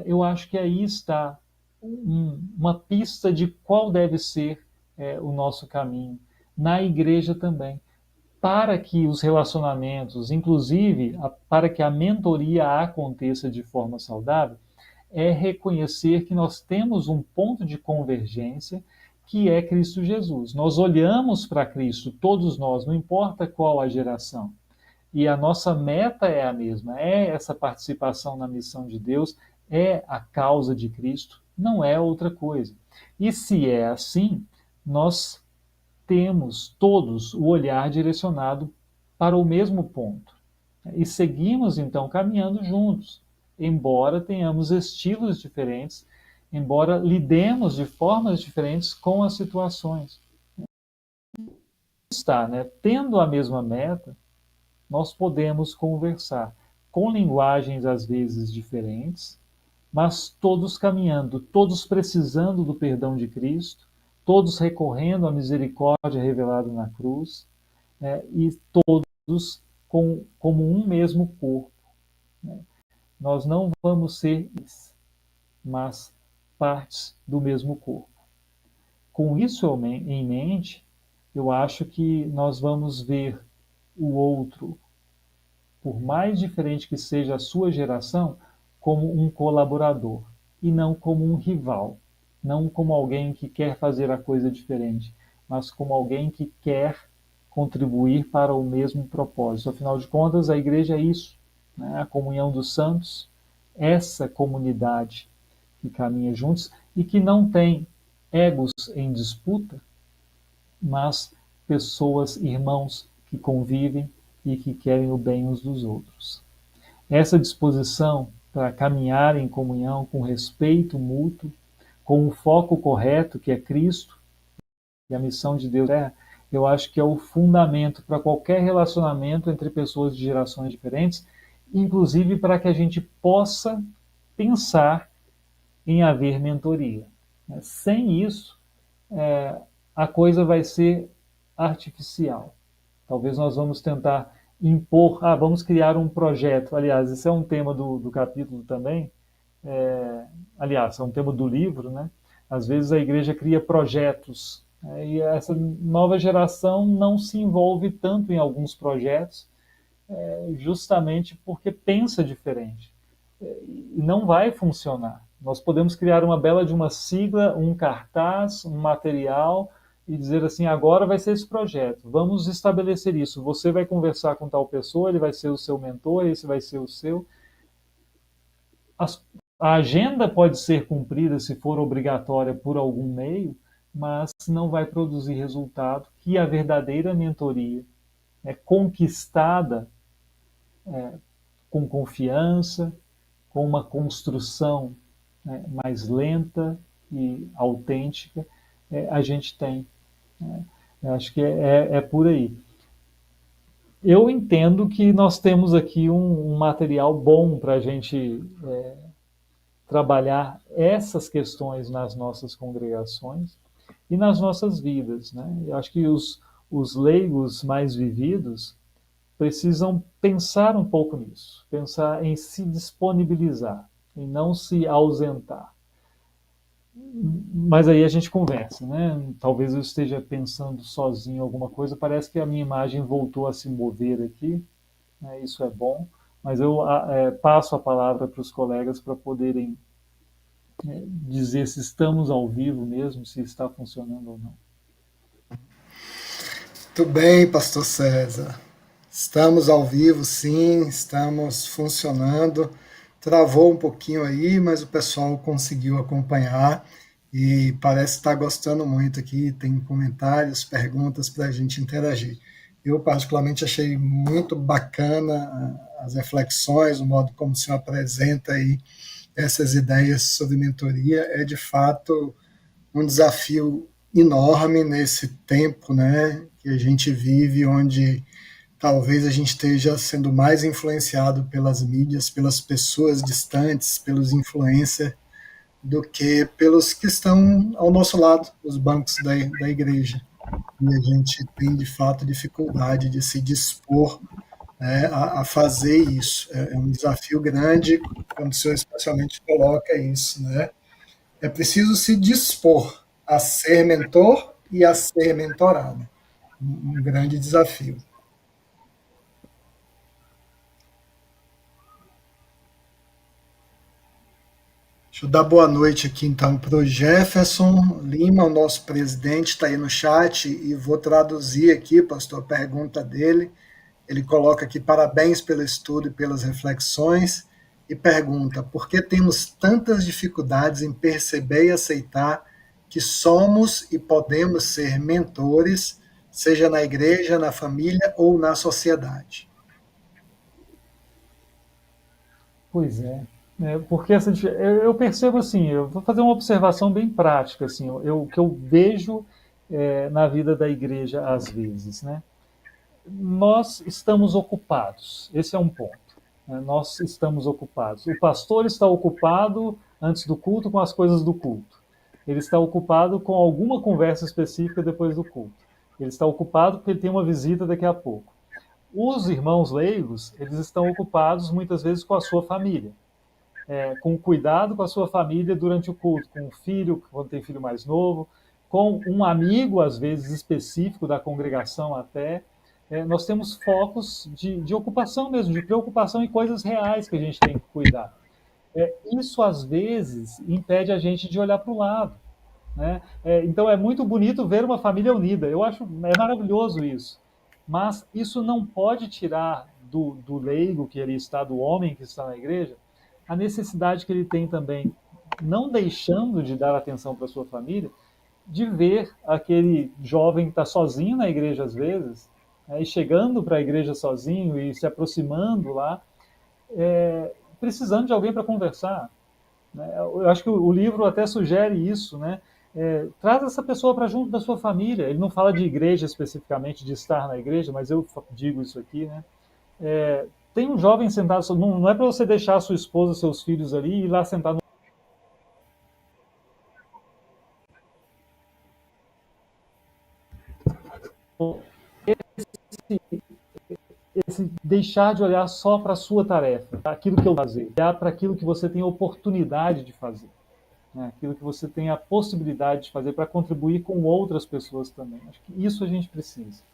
Eu acho que aí está uma pista de qual deve ser o nosso caminho. Na igreja também. Para que os relacionamentos, inclusive para que a mentoria aconteça de forma saudável, é reconhecer que nós temos um ponto de convergência que é Cristo Jesus. Nós olhamos para Cristo, todos nós, não importa qual a geração. E a nossa meta é a mesma, é essa participação na missão de Deus, é a causa de Cristo, não é outra coisa. E se é assim, nós temos todos o olhar direcionado para o mesmo ponto. E seguimos então caminhando juntos, embora tenhamos estilos diferentes, embora lidemos de formas diferentes com as situações. Está, né? Tendo a mesma meta, nós podemos conversar com linguagens às vezes diferentes, mas todos caminhando, todos precisando do perdão de Cristo, todos recorrendo à misericórdia revelada na cruz, né? E todos como um mesmo corpo. Né? Nós não vamos ser, mas partes do mesmo corpo. Com isso em mente, eu acho que nós vamos ver o outro, por mais diferente que seja a sua geração, como um colaborador e não como um rival, não como alguém que quer fazer a coisa diferente, mas como alguém que quer contribuir para o mesmo propósito. Afinal de contas, a igreja é isso, né? A comunhão dos santos, essa comunidade que caminha juntos e que não tem egos em disputa, mas pessoas, irmãos que convivem e que querem o bem uns dos outros. Essa disposição para caminhar em comunhão com respeito mútuo, com o foco correto, que é Cristo, e a missão de Deus eu acho que é o fundamento para qualquer relacionamento entre pessoas de gerações diferentes, inclusive para que a gente possa pensar em haver mentoria. Sem isso, a coisa vai ser artificial. Talvez nós vamos tentar impor, vamos criar um projeto. Aliás, esse é um tema do capítulo também. Aliás, é um tema do livro, né? Às vezes a igreja cria projetos, né? E essa nova geração não se envolve tanto em alguns projetos, justamente porque pensa diferente. E não vai funcionar. Nós podemos criar uma bela de uma sigla, um cartaz, um material e dizer assim, agora vai ser esse projeto, vamos estabelecer isso, você vai conversar com tal pessoa, ele vai ser o seu mentor, esse vai ser o seu. A agenda pode ser cumprida se for obrigatória por algum meio, mas não vai produzir resultado que a verdadeira mentoria é conquistada com confiança, com uma construção mais lenta e autêntica, a gente tem. Eu acho que é por aí. eu entendo que nós temos aqui um material bom para a gente trabalhar essas questões nas nossas congregações e nas nossas vidas, né? Eu acho que os leigos mais vividos precisam pensar um pouco nisso, pensar em se disponibilizar, em não se ausentar. Mas aí a gente conversa, né? Talvez eu esteja pensando sozinho alguma coisa. Parece que a minha imagem voltou a se mover aqui, né? Isso é bom. Mas eu passo a palavra para os colegas para poderem dizer se estamos ao vivo mesmo, se está funcionando ou não. Muito bem, pastor César. Estamos ao vivo, sim, estamos funcionando. Travou um pouquinho aí, mas o pessoal conseguiu acompanhar e parece estar gostando muito aqui. Tem comentários, perguntas para a gente interagir. Eu, particularmente, achei muito bacana as reflexões, o modo como o senhor apresenta aí essas ideias sobre mentoria. É, de fato, um desafio enorme nesse tempo, né, que a gente vive, onde talvez a gente esteja sendo mais influenciado pelas mídias, pelas pessoas distantes, pelos influencers, do que pelos que estão ao nosso lado, os bancos da igreja. E a gente tem, de fato, dificuldade de se dispor, né, a fazer isso. É um desafio grande, quando o senhor especialmente coloca isso, né? É preciso se dispor a ser mentor e a ser mentorado. Um grande desafio. Deixa eu dar boa noite aqui então para o Jefferson Lima, o nosso presidente, está aí no chat e vou traduzir aqui, pastor, a pergunta dele. Ele coloca aqui parabéns pelo estudo e pelas reflexões e pergunta por que temos tantas dificuldades em perceber e aceitar que somos e podemos ser mentores, seja na igreja, na família ou na sociedade. Pois é. Porque assim, eu percebo assim, eu vou fazer uma observação bem prática, assim, o que eu vejo na vida da igreja às vezes, né? Nós estamos ocupados, esse é um ponto, né? Nós estamos ocupados. O pastor está ocupado antes do culto com as coisas do culto. Ele está ocupado com alguma conversa específica depois do culto. Ele está ocupado porque ele tem uma visita daqui a pouco. Os irmãos leigos, eles estão ocupados muitas vezes com a sua família, com cuidado com a sua família durante o culto, com o filho, quando tem filho mais novo, com um amigo, às vezes, específico da congregação até. Nós temos focos de ocupação mesmo, de preocupação em coisas reais que a gente tem que cuidar. Isso, às vezes, impede a gente de olhar para o lado. Né? Então, é muito bonito ver uma família unida. Eu acho maravilhoso isso. Mas isso não pode tirar do leigo que ele está, do homem que está na igreja, a necessidade que ele tem também, não deixando de dar atenção para sua família, de ver aquele jovem que está sozinho na igreja às vezes, e chegando para a igreja sozinho e se aproximando lá, precisando de alguém para conversar. Né? Eu acho que o livro até sugere isso, né? Traz essa pessoa para junto da sua família. Ele não fala de igreja especificamente, de estar na igreja, mas eu digo isso aqui, né? Tem um jovem sentado, não é para você deixar a sua esposa, seus filhos ali e ir lá sentar no. Esse deixar de olhar só para a sua tarefa, para aquilo que eu fazer, olhar para aquilo que você tem oportunidade de fazer, né? Aquilo que você tem a possibilidade de fazer para contribuir com outras pessoas também. Acho que isso a gente precisa.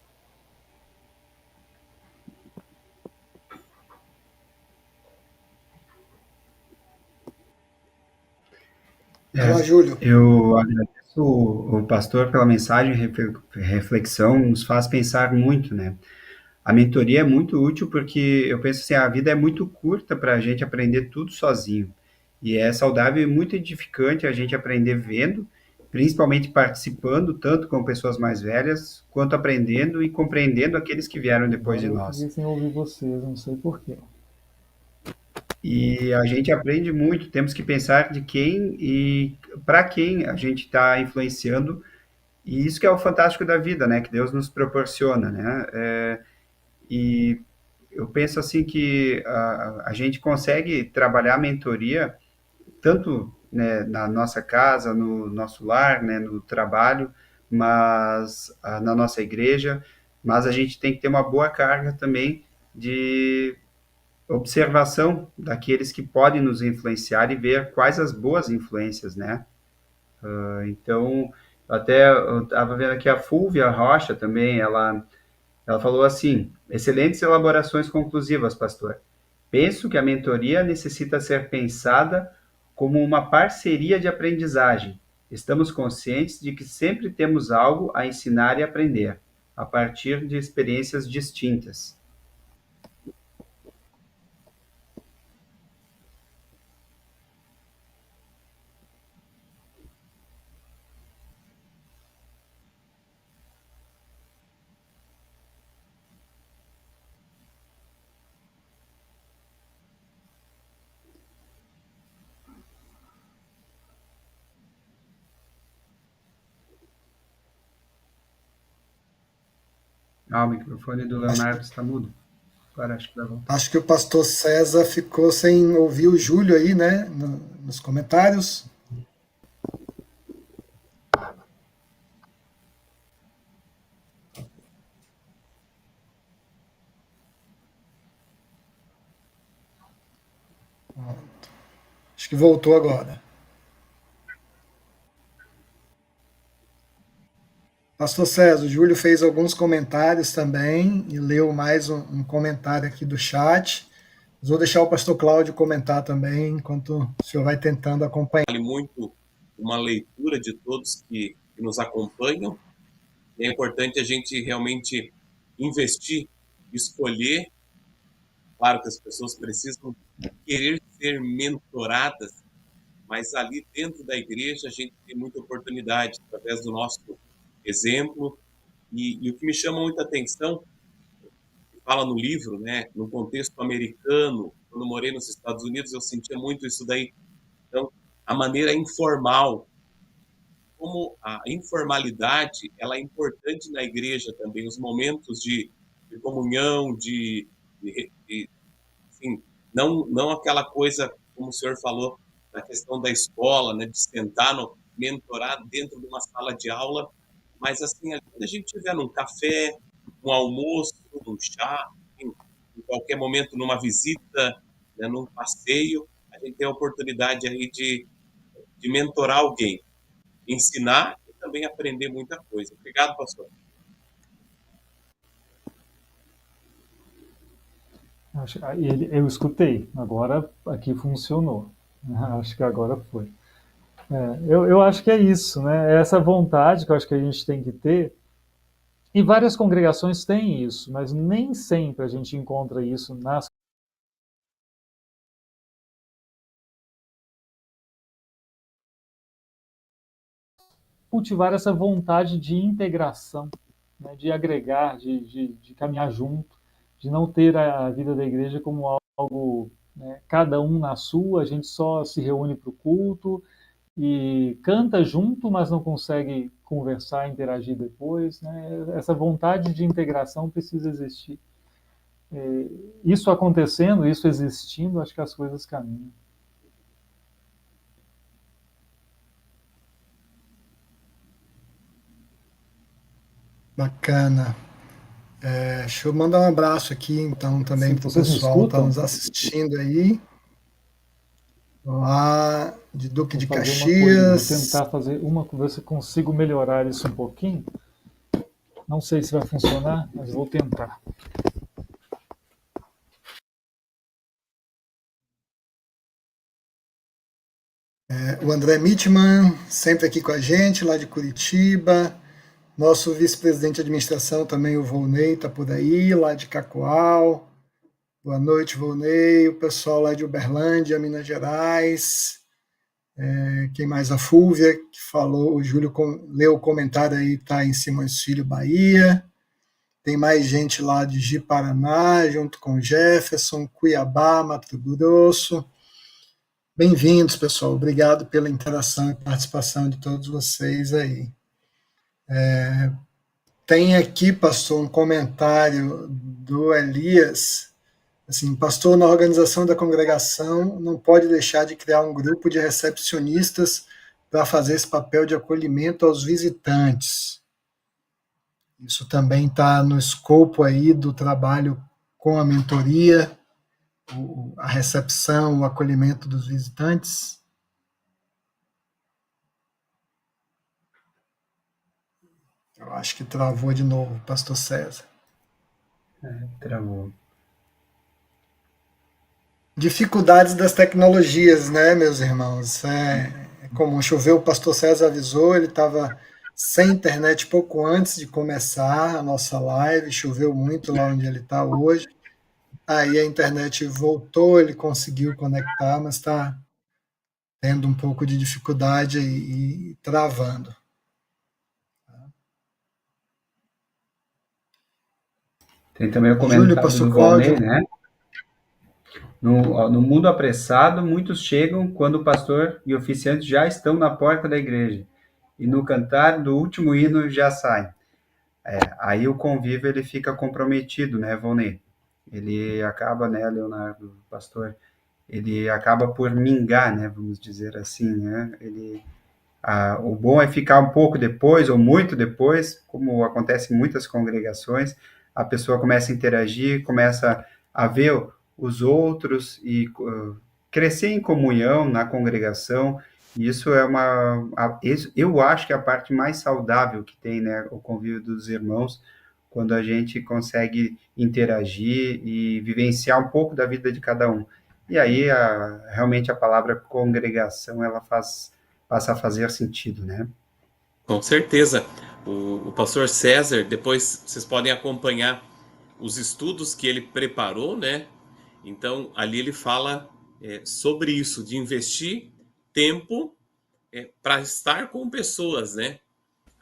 Júlio. Eu agradeço o pastor pela mensagem, reflexão, nos faz pensar muito, né? A mentoria é muito útil porque eu penso assim, a vida é muito curta para a gente aprender tudo sozinho. E é saudável e muito edificante a gente aprender vendo, principalmente participando, tanto com pessoas mais velhas, quanto aprendendo e compreendendo aqueles que vieram depois Agora de eu nós. fiquei sem ouvir vocês, não sei porquê. E a gente aprende muito, temos que pensar de quem e para quem a gente está influenciando, e isso que é o fantástico da vida, né? Que Deus nos proporciona, né? E eu penso assim que a gente consegue trabalhar a mentoria tanto, né, na nossa casa, no nosso lar, né, no trabalho, mas na nossa igreja, mas a gente tem que ter uma boa carga também de observação daqueles que podem nos influenciar e ver quais as boas influências, né? Então, até eu estava vendo aqui a Fúvia Rocha também, ela falou assim: excelentes elaborações conclusivas, pastor. Penso que a mentoria necessita ser pensada como uma parceria de aprendizagem. Estamos conscientes de que sempre temos algo a ensinar e aprender, a partir de experiências distintas. Ah, o microfone do Acho, Leonardo está mudo. Agora acho que vai voltar. acho que o pastor César ficou sem ouvir o Júlio aí, né? Nos comentários. Acho que voltou agora. Pastor César, o Júlio fez alguns comentários também e leu mais um comentário aqui do chat. Mas vou deixar o pastor Cláudio comentar também, enquanto o senhor vai tentando acompanhar. Vale muito uma leitura de todos que nos acompanham. É importante a gente realmente investir, escolher. Claro que as pessoas precisam querer ser mentoradas, mas ali dentro da igreja a gente tem muita oportunidade, através do nosso exemplo. E o que me chama muita atenção, fala no livro, né, no contexto americano, quando eu morei nos Estados Unidos, eu sentia muito isso daí. Então, a maneira informal, como a informalidade, ela é importante na igreja também, os momentos de comunhão, assim, não aquela coisa, como o senhor falou, na questão da escola, né, de sentar, no, mentorar dentro de uma sala de aula, mas assim, quando a gente estiver num café, um almoço, um chá, em qualquer momento, numa visita, né, num passeio, a gente tem a oportunidade aí de mentorar alguém, ensinar e também aprender muita coisa. Obrigado, pastor. Eu escutei, agora aqui funcionou. Acho que agora foi. Eu acho que é isso, né? É essa vontade que eu acho que a gente tem que ter. E várias congregações têm isso, mas nem sempre a gente encontra isso nas cultivar essa vontade de integração, né, de agregar, de caminhar junto, de não ter a vida da igreja como algo, né, cada um na sua, a gente só se reúne para o culto e canta junto, mas não consegue conversar, interagir depois. Né? Essa vontade de integração precisa existir. Isso acontecendo, isso existindo, acho que as coisas caminham. Bacana. Deixa eu mandar um abraço aqui, então, também Sim, para o vocês me pessoal que está escutam? nos assistindo aí. Lá de Duque Vou de fazer uma coisa, vou Caxias. tentar fazer uma, ver se consigo melhorar isso um pouquinho. Não sei se vai funcionar, mas vou tentar. O André Mitman, sempre aqui com a gente, lá de Curitiba. Nosso vice-presidente de administração também, o Volney, está por aí, lá de Cacoal. Boa noite, Volney. O pessoal lá de Uberlândia, Minas Gerais. Quem mais? A Fúvia, que falou, o Júlio leu o comentário aí, está em Simões Filho, Bahia. Tem mais gente lá de Ji-Paraná, junto com Jefferson, Cuiabá, Mato Grosso. Bem-vindos, pessoal. Obrigado pela interação e participação de todos vocês aí. Tem aqui, pastor, um comentário do Elias. Assim, pastor, na organização da congregação, não pode deixar de criar um grupo de recepcionistas para fazer esse papel de acolhimento aos visitantes. Isso também está no escopo aí do trabalho com a mentoria, a recepção, o acolhimento dos visitantes. Eu acho que travou de novo, pastor César. Travou. Dificuldades das tecnologias, né, meus irmãos? É comum. Choveu, o pastor César avisou, ele estava sem internet pouco antes de começar a nossa live, choveu muito lá onde ele está hoje. Aí a internet voltou, ele conseguiu conectar, mas está tendo um pouco de dificuldade e travando. Tem também o Júlio, comentário pastor do Cláudio. Valnei, né? No mundo apressado, muitos chegam quando o pastor e oficiantes já estão na porta da igreja. E no cantar do último hino já saem. Aí o convívio ele fica comprometido, né, Valnei? Ele acaba, né, Leonardo, pastor, ele acaba por mingar, né, vamos dizer assim, né? O bom é ficar um pouco depois ou muito depois, como acontece em muitas congregações, a pessoa começa a interagir, começa a ver os outros e crescer em comunhão na congregação. E isso eu acho que é a parte mais saudável que tem, né, o convívio dos irmãos, quando a gente consegue interagir e vivenciar um pouco da vida de cada um. E aí, realmente, a palavra congregação, ela passa a fazer sentido, né? Com certeza. O pastor César, depois vocês podem acompanhar os estudos que ele preparou, né? Então, ali ele fala sobre isso, de investir tempo para estar com pessoas, né?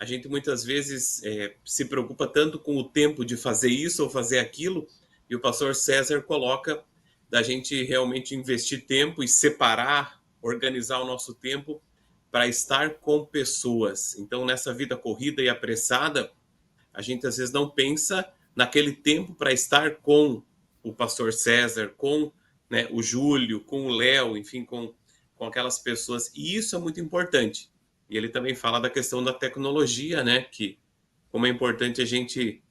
A gente muitas vezes se preocupa tanto com o tempo de fazer isso ou fazer aquilo, e o pastor César coloca da gente realmente investir tempo e separar, organizar o nosso tempo para estar com pessoas. Então, nessa vida corrida e apressada, a gente às vezes não pensa naquele tempo para estar com o pastor César, com, né, o Júlio, com o Léo, enfim, com aquelas pessoas. E isso é muito importante. E ele também fala da questão da tecnologia, né? Que como é importante a gente,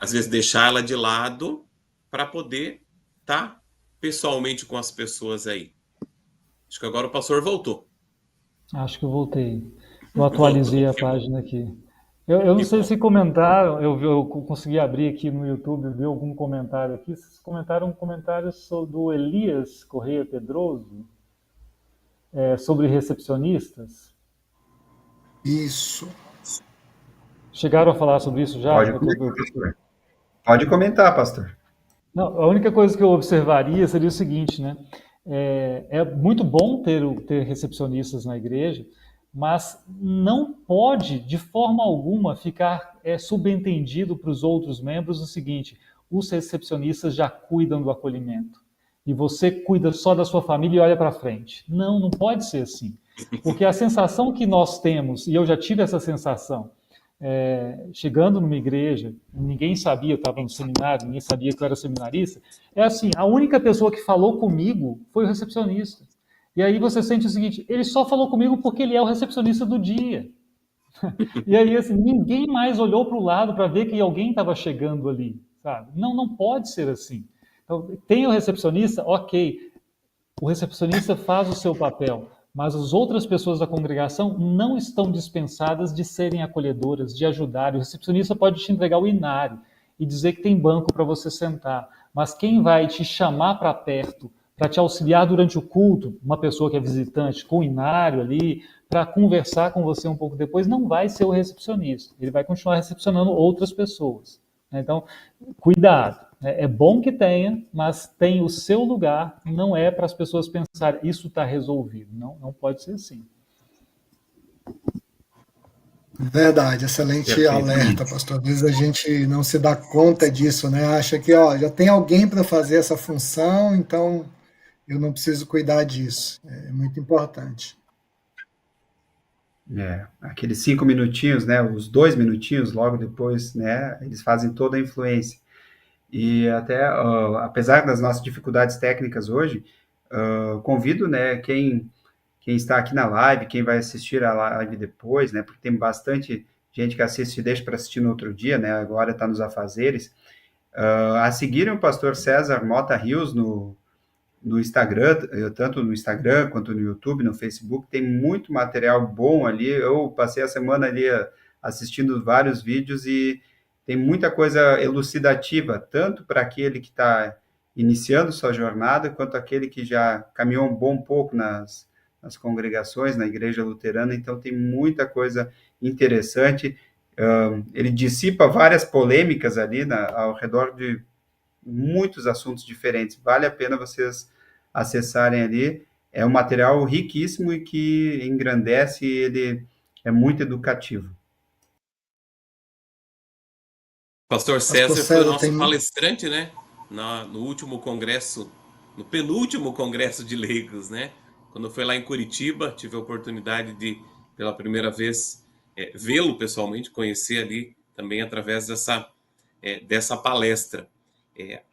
às vezes, deixar ela de lado para poder estar pessoalmente com as pessoas aí. Acho que agora o pastor voltou. Acho que eu voltei. Eu atualizei a página aqui. Eu não Que sei bom. se comentaram, eu consegui abrir aqui no YouTube, ver algum comentário aqui. Vocês comentaram um comentário do Elias Correia Pedroso, sobre recepcionistas. Isso. Chegaram a falar sobre isso já? Pode comentar, pastor. Não, a única coisa que eu observaria seria o seguinte, né? É muito bom ter recepcionistas na igreja, mas não pode, de forma alguma, ficar subentendido para os outros membros o seguinte: os recepcionistas já cuidam do acolhimento e você cuida só da sua família e olha para frente. Não, não pode ser assim. Porque a sensação que nós temos, e eu já tive essa sensação, chegando numa igreja, ninguém sabia, eu estava no seminário, ninguém sabia que eu era seminarista, é assim, a única pessoa que falou comigo foi o recepcionista. E aí você sente o seguinte, ele só falou comigo porque ele é o recepcionista do dia. E aí, assim, ninguém mais olhou para o lado para ver que alguém estava chegando ali, sabe? Não, não pode ser assim. Então, tem o recepcionista, ok, o recepcionista faz o seu papel, mas as outras pessoas da congregação não estão dispensadas de serem acolhedoras, de ajudar. O recepcionista pode te entregar o inário e dizer que tem banco para você sentar, mas quem vai te chamar para perto, para te auxiliar durante o culto, uma pessoa que é visitante com o inário ali, para conversar com você um pouco depois, não vai ser o recepcionista. Ele vai continuar recepcionando outras pessoas. Então, cuidado. É bom que tenha, mas tem o seu lugar, não é para as pessoas pensarem, isso está resolvido. Não, não pode ser assim. Verdade, excelente alerta, pastor. Às vezes a gente não se dá conta disso, né? Acha que já tem alguém para fazer essa função, então eu não preciso cuidar disso. É muito importante. Aqueles 5 minutinhos, né, os 2 minutinhos logo depois, né, eles fazem toda a influência. E até, apesar das nossas dificuldades técnicas hoje, convido, né, quem está aqui na live, quem vai assistir a live depois, né, porque tem bastante gente que assiste e deixa para assistir no outro dia, né, agora está nos afazeres, a seguirem o pastor César Mota Rios no Instagram, tanto no Instagram quanto no YouTube, no Facebook, tem muito material bom ali. Eu passei a semana ali assistindo vários vídeos e tem muita coisa elucidativa, tanto para aquele que está iniciando sua jornada, quanto aquele que já caminhou um bom pouco nas congregações, na igreja luterana. Então, tem muita coisa interessante. Ele dissipa várias polêmicas ali ao redor de muitos assuntos diferentes. Vale a pena vocês acessarem ali. É um material riquíssimo e que engrandece, e ele é muito educativo. Pastor Pastor César foi o César, nosso palestrante, né? No último congresso, no penúltimo congresso de leigos, né? Quando foi lá em Curitiba, tive a oportunidade de, pela primeira vez, vê-lo pessoalmente, conhecer ali também através dessa palestra.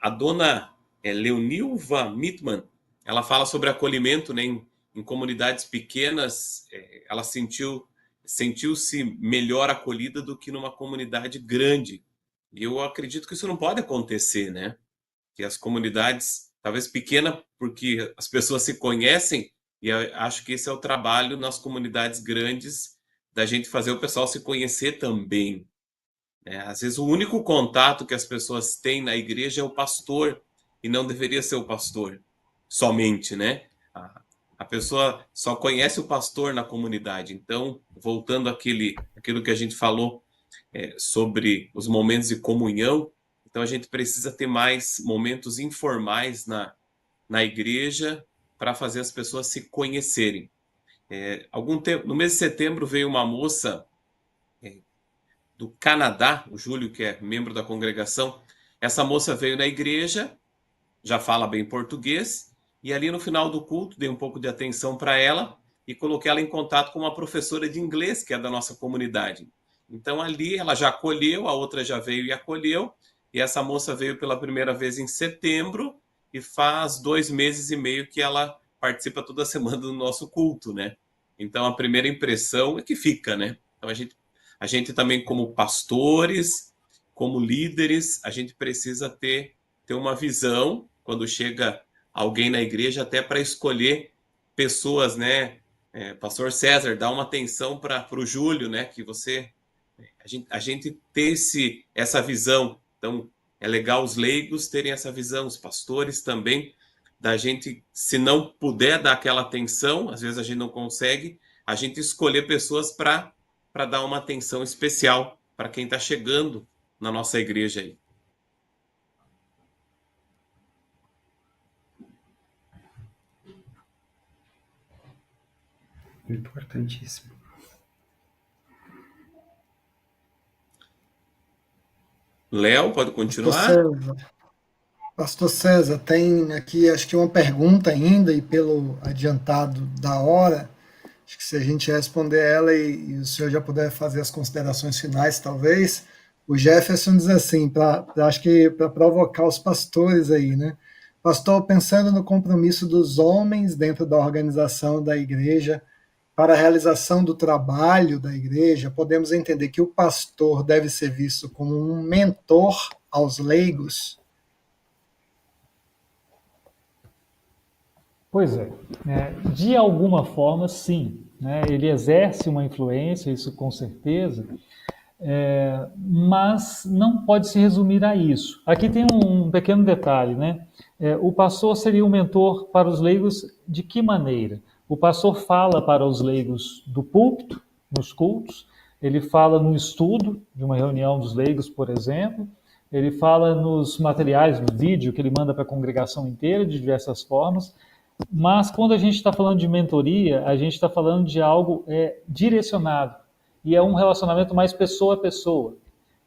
A dona Leonilva Mittman, ela fala sobre acolhimento, né, em comunidades pequenas. Ela sentiu-se melhor acolhida do que numa comunidade grande. E eu acredito que isso não pode acontecer, né? Que as comunidades, talvez pequena, porque as pessoas se conhecem, e eu acho que esse é o trabalho nas comunidades grandes, da gente fazer o pessoal se conhecer também. Às vezes o único contato que as pessoas têm na igreja é o pastor, e não deveria ser o pastor somente, né? A pessoa só conhece o pastor na comunidade. Então, voltando àquilo que a gente falou sobre os momentos de comunhão, então a gente precisa ter mais momentos informais na igreja para fazer as pessoas se conhecerem. Algum tempo, no mês de setembro, veio uma moça do Canadá, o Júlio, que é membro da congregação. Essa moça veio na igreja, já fala bem português, e ali no final do culto dei um pouco de atenção para ela e coloquei ela em contato com uma professora de inglês que é da nossa comunidade. Então ali ela já acolheu, a outra já veio e acolheu, e essa moça veio pela primeira vez em setembro e faz 2 meses e meio que ela participa toda semana do nosso culto, né? Então a primeira impressão é que fica, né? Então a gente também, como pastores, como líderes, a gente precisa ter uma visão quando chega alguém na igreja, até para escolher pessoas, né? Pastor César, dá uma atenção para o Júlio, né? Que a gente ter essa visão. Então, é legal os leigos terem essa visão, os pastores também, da gente, se não puder dar aquela atenção, às vezes a gente não consegue, a gente escolher pessoas para dar uma atenção especial para quem está chegando na nossa igreja aí. Importantíssimo. Léo, pode continuar? Pastor César, tem aqui acho que uma pergunta ainda, e pelo adiantado da hora, acho que se a gente responder ela e o senhor já puder fazer as considerações finais, talvez. O Jefferson diz assim, acho que para provocar os pastores aí, né? Pastor, pensando no compromisso dos homens dentro da organização da igreja para a realização do trabalho da igreja, podemos entender que o pastor deve ser visto como um mentor aos leigos? Pois é, de alguma forma, sim. Né? Ele exerce uma influência, isso com certeza, mas não pode se resumir a isso. Aqui tem um pequeno detalhe, né? O pastor seria um mentor para os leigos de que maneira? O pastor fala para os leigos do púlpito, nos cultos, ele fala no estudo de uma reunião dos leigos, por exemplo, ele fala nos materiais, no vídeo que ele manda para a congregação inteira, de diversas formas, mas quando a gente está falando de mentoria, a gente está falando de algo direcionado, e é um relacionamento mais pessoa a pessoa.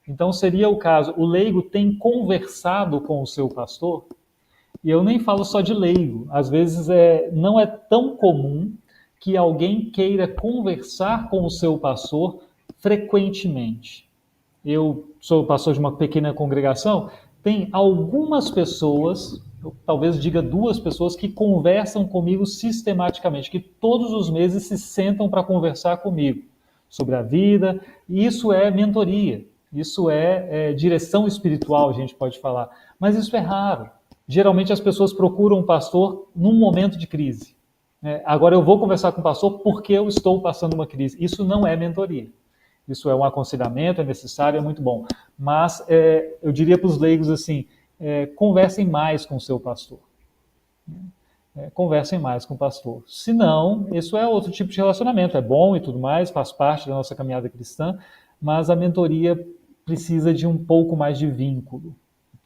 Então seria o caso, o leigo tem conversado com o seu pastor, e eu nem falo só de leigo, às vezes não é tão comum que alguém queira conversar com o seu pastor frequentemente. Eu sou pastor de uma pequena congregação, tem algumas pessoas, eu talvez diga 2 pessoas, que conversam comigo sistematicamente, que todos os meses se sentam para conversar comigo sobre a vida, e isso é mentoria, isso é direção espiritual, a gente pode falar, mas isso é raro. Geralmente as pessoas procuram um pastor num momento de crise. Agora eu vou conversar com o pastor porque eu estou passando uma crise. Isso não é mentoria. Isso é um aconselhamento, é necessário, é muito bom. Mas eu diria para os leigos assim, conversem mais com o seu pastor. Conversem mais com o pastor. Se não, isso é outro tipo de relacionamento. É bom e tudo mais, faz parte da nossa caminhada cristã, mas a mentoria precisa de um pouco mais de vínculo.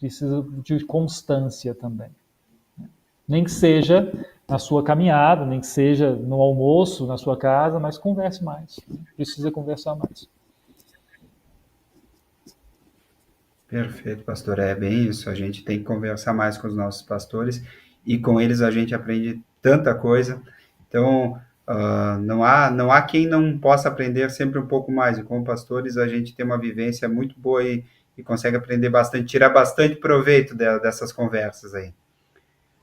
Precisa de constância também. Nem que seja na sua caminhada, nem que seja no almoço, na sua casa, mas converse mais. Precisa conversar mais. Perfeito, pastor. É bem isso. A gente tem que conversar mais com os nossos pastores e com eles a gente aprende tanta coisa. Então, não há quem não possa aprender sempre um pouco mais. E como pastores, a gente tem uma vivência muito boa e consegue aprender bastante, tirar bastante proveito dessas conversas aí.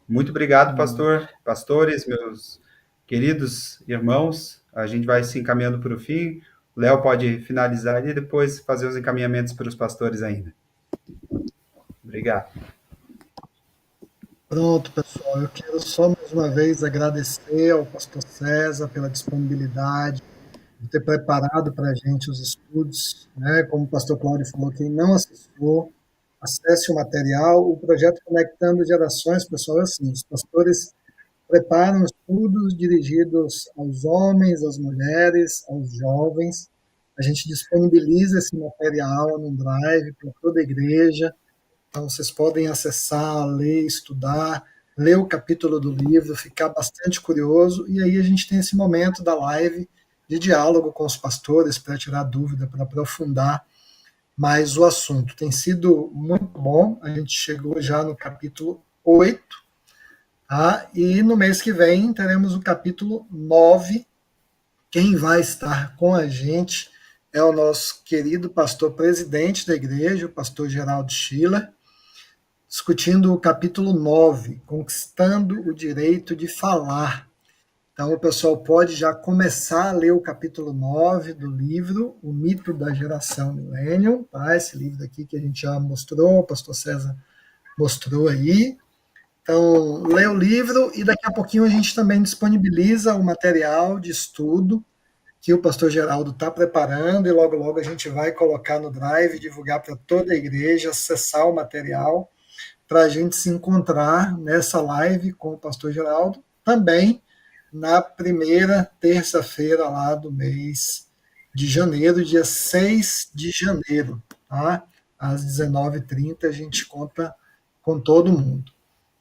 Muito obrigado, pastor, pastores, meus queridos irmãos. A gente vai se encaminhando para o fim. O Léo pode finalizar e depois fazer os encaminhamentos para os pastores ainda. Obrigado. Pronto, pessoal. Eu quero só mais uma vez agradecer ao pastor César pela disponibilidade de ter preparado para a gente os estudos, né? Como o pastor Cláudio falou, quem não acessou, acesse o material. O projeto Conectando Gerações, pessoal, é assim, os pastores preparam estudos dirigidos aos homens, às mulheres, aos jovens. A gente disponibiliza esse material no Drive para toda a igreja. Então, vocês podem acessar, ler, estudar, ler o capítulo do livro, ficar bastante curioso, e aí a gente tem esse momento da live de diálogo com os pastores para tirar dúvida, para aprofundar mais o assunto. Tem sido muito bom, a gente chegou já no capítulo 8, tá? E no mês que vem teremos o capítulo 9. Quem vai estar com a gente é o nosso querido pastor presidente da igreja, o pastor Geraldo Schiller, discutindo o capítulo 9, Conquistando o Direito de Falar. Então, o pessoal pode já começar a ler o capítulo 9 do livro, O Mito da Geração Millennium, tá? Esse livro aqui que a gente já mostrou, o pastor César mostrou aí. Então, lê o livro e daqui a pouquinho a gente também disponibiliza o material de estudo que o pastor Geraldo está preparando e logo, logo a gente vai colocar no Drive, divulgar para toda a igreja, acessar o material, para a gente se encontrar nessa live com o pastor Geraldo, também na primeira terça-feira lá do mês de janeiro, dia 6 de janeiro, tá? Às 19h30 a gente conta com todo mundo.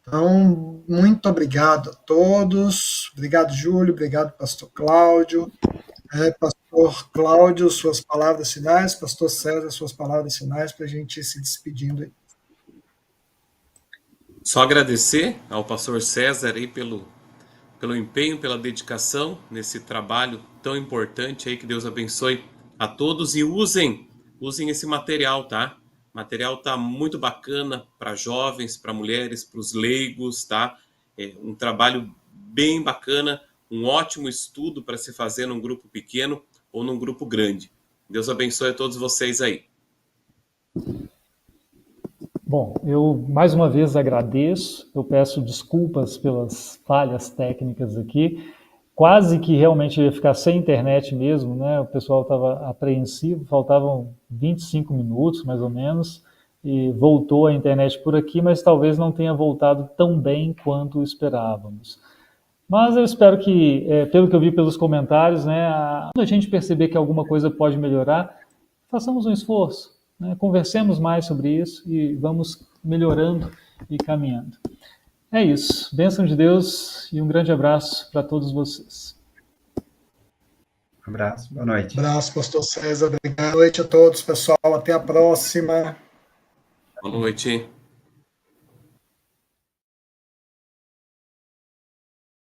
Então, muito obrigado a todos. Obrigado, Júlio. Obrigado, pastor Cláudio. Pastor Cláudio, suas palavras finais. Pastor César, suas palavras finais para a gente ir se despedindo aí. Só agradecer ao pastor César aí pelo empenho, pela dedicação nesse trabalho tão importante aí, que Deus abençoe a todos e usem esse material, tá? O material tá muito bacana para jovens, para mulheres, para os leigos, tá? É um trabalho bem bacana, um ótimo estudo para se fazer num grupo pequeno ou num grupo grande. Deus abençoe a todos vocês aí. Bom, eu mais uma vez agradeço, eu peço desculpas pelas falhas técnicas aqui, quase que realmente ia ficar sem internet mesmo, né? O pessoal estava apreensivo, faltavam 25 minutos mais ou menos, e voltou a internet por aqui, mas talvez não tenha voltado tão bem quanto esperávamos. Mas eu espero que, pelo que eu vi pelos comentários, né, quando a gente perceber que alguma coisa pode melhorar, façamos um esforço. Conversemos mais sobre isso e vamos melhorando e caminhando. É isso. Bênção de Deus e um grande abraço para todos vocês. Um abraço, boa noite. Abraço, pastor César. Boa noite a todos, pessoal. Até a próxima. Boa noite.